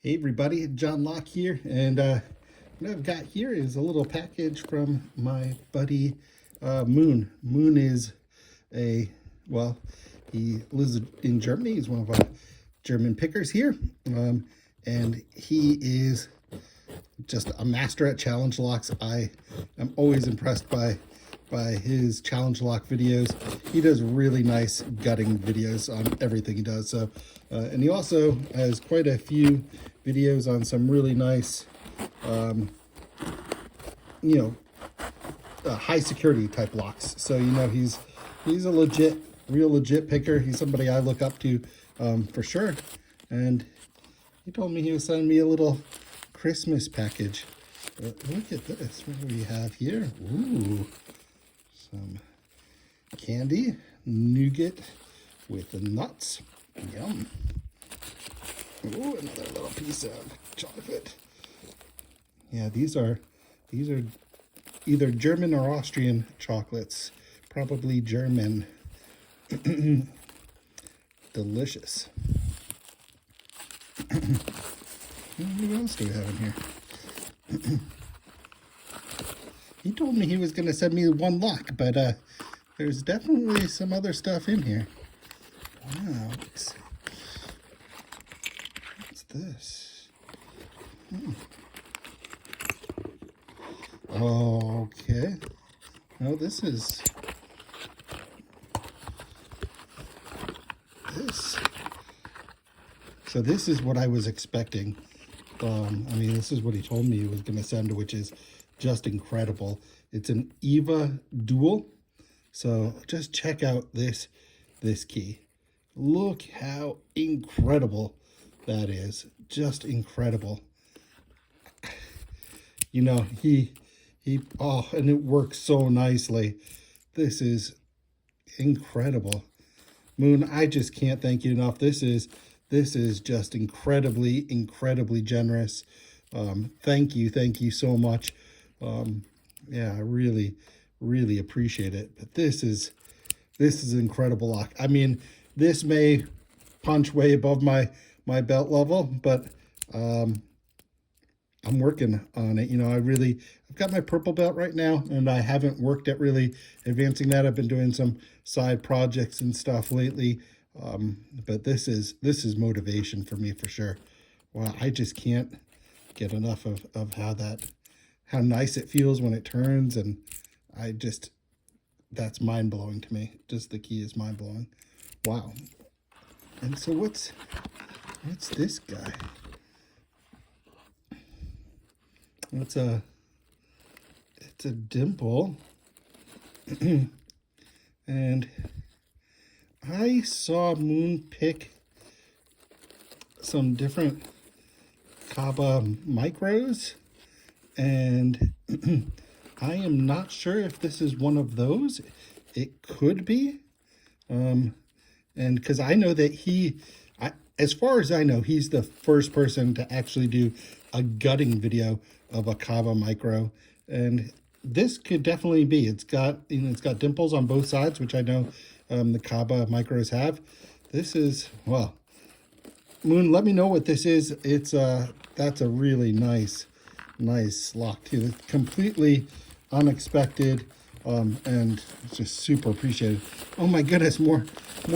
Hey everybody, John Locke here, and what I've got here is a little package from my buddy Moon. Moon is well, he lives in Germany. He's one of our German pickers here, and he is just a master at challenge locks. I am always impressed by his challenge lock videos. He does really nice gutting videos on everything he does. So, and he also has quite a few videos on some really nice, you know, high security type locks. So he's a real legit picker. He's somebody I look up to for sure. And he told me he was sending me a little Christmas package. Look at this. What do we have here? Ooh, some candy, nougat with the nuts. Yum. Ooh, another little piece of chocolate. Yeah, these are either German or Austrian chocolates. Probably German. Delicious. What else do we have in here? He told me he was going to send me one lock, but there's definitely some other stuff in here. Wow, what's this? Okay. No, this is this. So this is what I was expecting. I mean, this is what he told me he was going to send, which is just incredible. It's an EVA Dual. So just check out this key. Look how incredible that is. Just incredible. You know, and it works so nicely. This is incredible. Moon, I just can't thank you enough. This is just incredibly generous. Thank you so much. Yeah, I really appreciate it. But this is incredible lock. I mean, this may punch way above my belt level, but I'm working on it. You know, I've got my purple belt right now, and I haven't worked at really advancing that. I've been doing some side projects and stuff lately. But this is motivation for me for sure. Wow, I just can't get enough of how nice it feels when it turns, and that's mind blowing to me. Just the key is mind blowing. Wow. And so what's this guy? It's a dimple. And I saw Moon pick some different Kaba micros, and I am not sure if this is one of those. It could be. And because I know that as far as I know, he's the first person to actually do a gutting video of a Kaba micro, and this could definitely be. It's got dimples on both sides, which I know the Kaba micros have. This is, well, Moon, let me know what this is. That's a really nice lock too. It's completely unexpected, and it's just super appreciated. Oh my goodness, more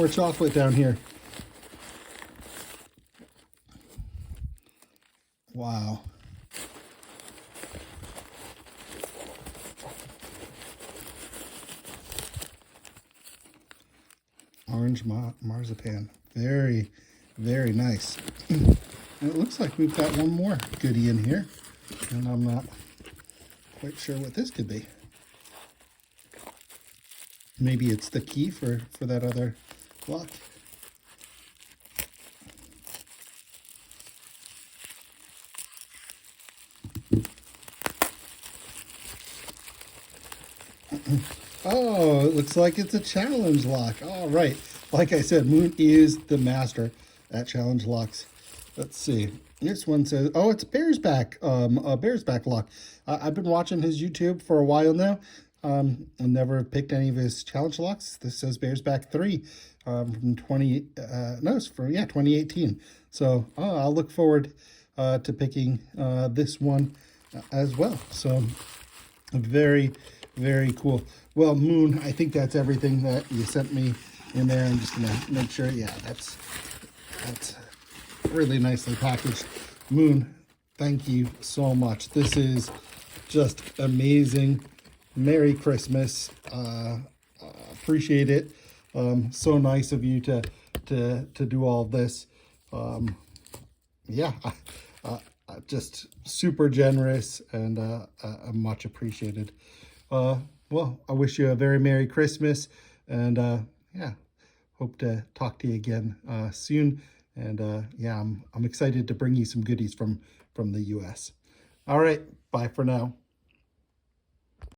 chocolate down here. Wow. Orange marzipan. Very nice. And it looks like we've got one more goodie in here, and I'm not quite sure what this could be. Maybe it's the key for that other lock. Oh, it looks like it's a challenge lock. All right. Like I said, Moon is the master at challenge locks. Let's see. This one says, oh, it's Bear's Back, a Bear's Back lock. I've been watching his YouTube for a while now. I never picked any of his challenge locks. This says Bear's Back 3 from 2018. So I'll look forward to picking this one as well. So very, very cool. Well, Moon, I think that's everything that you sent me in there. I'm just gonna make sure. Yeah, that's really nicely packaged. Moon, thank you so much. This is just amazing. Merry Christmas. Appreciate it. So nice of you to do all this. Yeah, just super generous and much appreciated. Well, I wish you a very Merry Christmas, and yeah, hope to talk to you again soon. And yeah, I'm excited to bring you some goodies from the US. All right, bye for now.